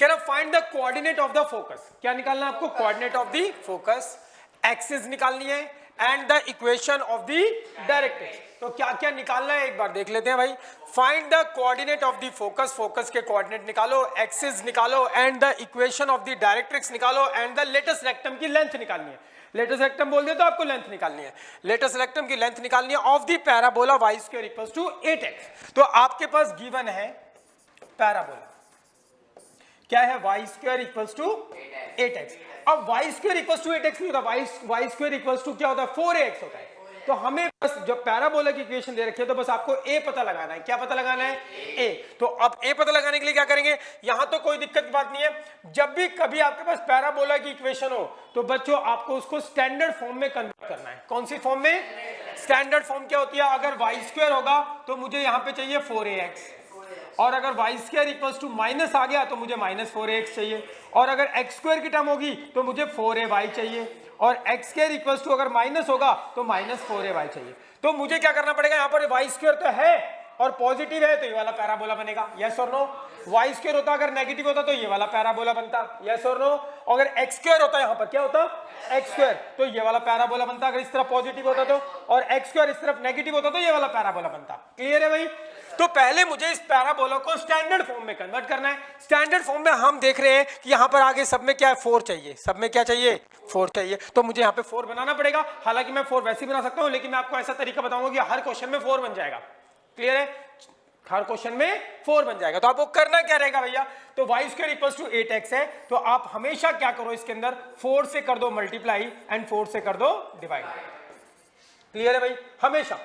कह रहा find the coordinate of the focus, क्या निकालना है आपको? Coordinate of the focus, axis निकालनी है and the equation of the directrix. तो क्या क्या निकालना है एक बार देख लेते हैं भाई। Find the coordinate of the focus, focus के कोऑर्डिनेट निकालो, एक्सिस निकालो and the equation of the directrix निकालो एंड द लेटेस्ट रेक्टम की लेंथ निकालनी है। लेटेस्ट रेक्टम बोल दिया तो आपको लेंथ निकालनी है, लेटेस्ट रेक्टम की लेंथ निकालनी है of the parabola y square equals to 8x। तो आपके पास गिवन है पैराबोला, क्या है? y square equals to 8x। अब y square equals to 8x नहीं होता, y स्क्वायर इक्वल्स टू क्या होता है? 4ax होता है। तो हमें बस जब पैराबोला की इक्वेशन दे रखी है तो बस आपको a पता लगाना है। क्या पता लगाना है? a। तो अब a पता लगाने के लिए क्या करेंगे? यहां तो कोई दिक्कत की बात नहीं है, जब भी कभी आपके पास पैराबोला की इक्वेशन हो तो बच्चों आपको उसको स्टैंडर्ड फॉर्म में कन्वर्ट करना है। कौन सी फॉर्म में? स्टैंडर्ड फॉर्म क्या होती है? अगर y स्क्वायर होगा तो मुझे यहां पे चाहिए 4ax, और अगर y square equals to minus आ गया तो मुझे माइनस 4ax चाहिए, और अगर x स्क्वायर की टर्म होगी तो मुझे 4ay चाहिए, और x स्क्वायर इक्वल्स टू अगर माइनस होगा तो माइनस 4ay चाहिए। तो मुझे क्या करना पड़ेगा? यहाँ पर y स्क्वायर तो है और पॉजिटिव है तो ये वाला पैराबोला बनेगा, यस और नो। y स्क्वायर होता अगर नेगेटिव होता तो ये वाला पैराबोला बनता, यस और नो। अगर x स्क्वायर होता यहाँ पर क्या होता? x स्क्वायर, तो ये वाला पैराबोला बनता अगर इस तरफ पॉजिटिव होता तो, और x स्क्वायर इस तरफ नेगेटिव होता तो ये वाला पैराबोला बनता। क्लियर है भाई? तो पहले मुझे इस पैराबोला को स्टैंडर्ड फॉर्म में कन्वर्ट करना है। स्टैंडर्ड फॉर्म में हम देख रहे हैं कि यहाँ पर आगे सब में क्या है? 4 चाहिए, सब में क्या चाहिए? 4 चाहिए। तो मुझे यहाँ पे 4 बनाना पड़ेगा। हालांकि मैं 4 वैसे ही बना सकता हूँ, लेकिन मैं आपको ऐसा तरीका बताऊंगा कि हर क्वेश्चन में 4 बन जाएगा। क्लियर है? हर क्वेश्चन में 4 बन जाएगा। तो आपको करना क्या रहेगा भैया? तो y square equals to 8x है, तो आप हमेशा क्या करो? इसके अंदर 4 से कर दो मल्टीप्लाई एंड 4 से कर दो डिवाइड। क्लियर है भाई? हमेशा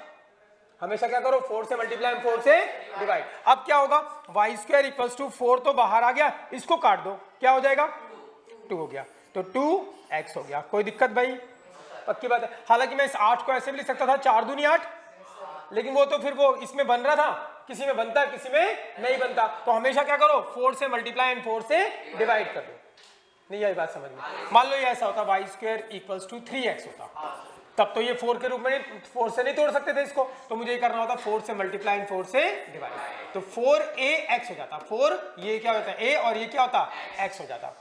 हमेशा क्या करो? 4 से मल्टीप्लाई एंड 4 से डिवाइड। अब क्या होगा? y स्क्वायर इक्वल्स टू 4 तो बाहर आ गया, इसको काट दो, क्या हो जाएगा? 2 हो गया, तो 2x हो गया। कोई दिक्कत भाई? पक्की बात है। हालांकि मैं इस 8 को ऐसे भी लिख सकता था 4 दूनी 8, लेकिन वो तो फिर वो इसमें बन रहा था, किसी में बनता है किसी में नहीं बनता। तो हमेशा क्या करो? 4 से मल्टीप्लाई एंड 4 से डिवाइड कर दो। नहीं आई बात समझ में? मान लो ये ऐसा होता y square equals to 3x होता, तब तो ये 4 के रूप में 4 से नहीं तोड़ सकते थे इसको, तो मुझे ये करना होता 4 से मल्टीप्लाई एंड 4 से डिवाइड, तो 4ax हो जाता। 4 ये क्या होता है? a, और ये क्या होता? x हो जाता।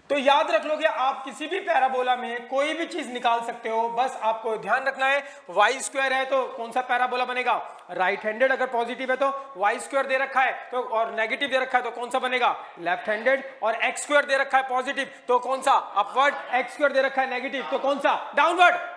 तो याद रख लोगे आप किसी भी पैराबोला में कोई भी चीज निकाल सकते हो, बस आपको ध्यान रखना है y स्क्वायर है तो कौन सा पैराबोला बनेगा? Right handed. अगर पॉजिटिव है तो y स्क्वायर दे रखा है तो, और नेगेटिव दे रखा है तो कौन सा बनेगा? Left handed. और x स्क्वायर दे रखा है पॉजिटिव तो कौन सा? अपवर्ड। x स्क्वायर दे रखा है नेगेटिव तो कौन सा? डाउनवर्ड।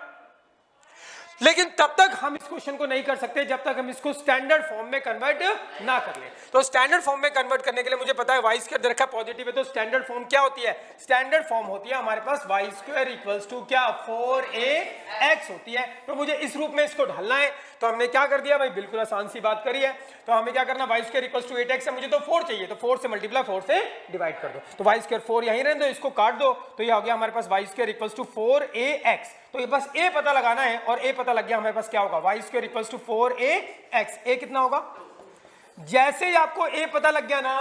लेकिन तब तक हम इस क्वेश्चन को नहीं कर सकते जब तक हम इसको स्टैंडर्ड फॉर्म में कन्वर्ट ना कर लें। तो स्टैंडर्ड फॉर्म में कन्वर्ट करने के लिए मुझे पता है y स्क्वायर दे रखा है पॉजिटिव है, तो स्टैंडर्ड फॉर्म क्या होती है? स्टैंडर्ड फॉर्म होती है हमारे पास y स्क्वायर इक्वल्स टू क्या? 4ax होती है। तो मुझे इस रूप में इसको ढलना है, तो हमने क्या कर दिया भाई? बिल्कुल आसान सी बात करी है। तो हमें क्या करना? y square equals to 8x है, मुझे तो 4 चाहिए, तो 4 से मल्टीप्लाई 4 से डिवाइड कर दो। तो y स्क्वायर 4 यहीं रहने दो, इसको काट दो, तो ये हो गया हमारे पास y square equals to 4ax। तो ये बस a पता लगाना है, और a पता लग गया हमारे पास क्या होगा? y square equals to 4ax। a कितना होगा? जैसे ही आपको a पता लग गया ना,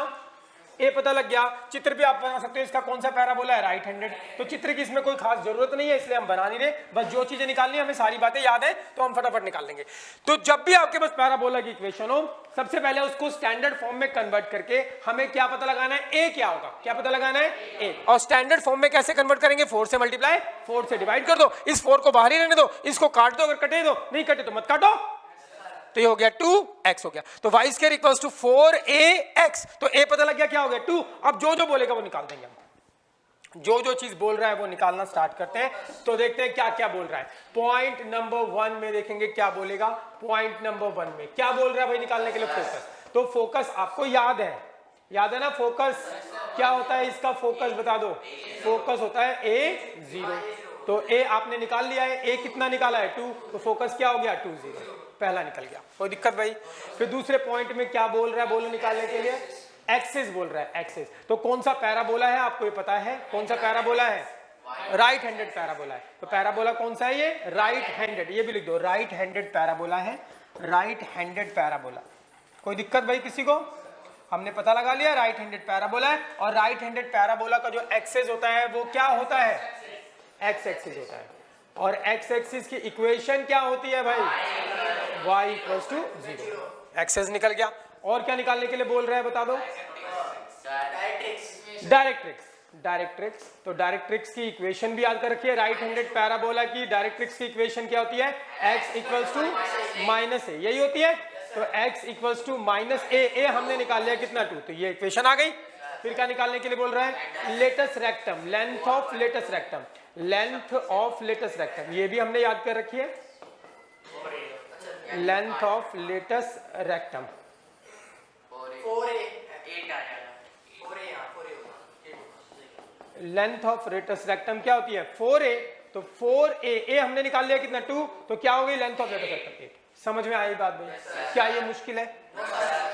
a पता लग गया, चित्र भी आप बना सकते हो। इसका कौन सा पैराबोला है? Right handed. तो चित्र की इसमें कोई खास जरूरत नहीं है, इसलिए हम बना नहीं रहे। बस जो चीजें निकालनी है, हमें सारी बातें याद है तो हम फटाफट निकाल लेंगे। तो जब भी आपके पास पैराबोला की इक्वेशन हो, सबसे पहले उसको स्टैंडर्ड फॉर्म में कन्वर्ट करके हमें क्या पता लगाना है? a क्या होगा? क्या पता लगाना है? a। और स्टैंडर्ड फॉर्म में कैसे कन्वर्ट करेंगे? 4 से मल्टीप्लाई 4 से डिवाइड कर दो। इस 4 को बाहर ही रहने दो, इसको काट दो, अगर कटे दो, नहीं कटे तो मत काटो। तो ये हो गया 2x हो गया। तो y square equals to 4ax। तो a पता लग गया, क्या हो गया? 2। अब जो जो बोलेगा वो निकाल देंगे हम। जो जो चीज बोल रहा है वो निकालना स्टार्ट करते हैं। तो देखते हैं क्या क्या बोल रहा है। पॉइंट नंबर 1 में देखेंगे क्या बोलेगा। पॉइंट नंबर 1 में क्या बोल रहा है भाई निकालने के लिए? फोकस। तो फोकस आपको याद है ना? फोकस क्या होता है? इसका फोकस बता दो। फोकस होता है a0। तो a आपने निकाल लिया है। a कितना निकाला है? 2। तो फोकस क्या हो गया? 2 0। पहला निकल गया। कोई दिक्कत भाई? फिर दूसरे पॉइंट में क्या बोल रहा है? बोलो निकालने के लिए एक्सिस बोल रहा है। एक्सिस तो कौन सा पैराबोला है? आपको ये पता है कौन सा पैराबोला है? राइट हैंडेड पैराबोला है। तो पैराबोला कौन सा है? ये राइट हैंडेड। ये भी लिख दो, राइट हैंडेड पैराबोला है। Right handed parabola. कोई दिक्कत भाई किसी को? हमने पता लगा लिया राइट हैंडेड पैराबोला है। और राइट हैंडेड पैराबोला का जो एक्सिस होता है वो क्या होता है? एक्स एक्सिस होता है। और एक्स एक्सिस की इक्वेशन क्या होती है भाई? y equals to 0। एक्सेस निकल गया। और क्या निकालने के लिए बोल रहे हैं बता दो? डायरेक्ट्रिक्स। डायरेक्ट्रिक्स, तो डायरेक्ट्रिक्स की इक्वेशन भी याद कर रखिए, राइट हैंडेड पैराबोला की डायरेक्ट्रिक्स की इक्वेशन क्या होती है, x इक्वल्स टू माइनस ए, यही होती है। तो x इक्वल्स टू माइनस ए हमने निकाल लिया कितना 2, तो ये इक्वेशन आ गई। फिर क्या निकालने के लिए बोल रहा है, latus rectum, length of latus rectum, length of latus rectum, ये भी हमने याद कर रखी है, length of latus rectum. Length of latus rectum क्या होती है 4a, तो 4a हमने निकाल लिया कितना 2, तो क्या हो गई लेंथ ऑफ लेटस रेक्टम 8। समझ में आई बात भाई? क्या ये मुश्किल है?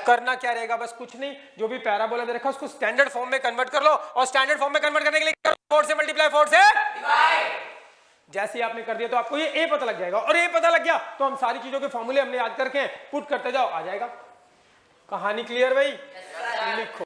करना क्या रहेगा, बस कुछ नहीं, जो भी पैराबोला दे रखा है उसको स्टैंडर्ड फॉर्म में कन्वर्ट कर लो, और स्टैंडर्ड फॉर्म में कन्वर्ट करने के लिए 4 से मल्टीप्लाई 4 से डिवाइड। जैसे ही आपने कर दिया तो आपको ये a पता लग जाएगा, और a पता लग गया तो हम सारी चीजों के फॉर्मूले हमने याद करके पुट करते जाओ, आ जाएगा। कहानी क्लियर भाई? लिखो।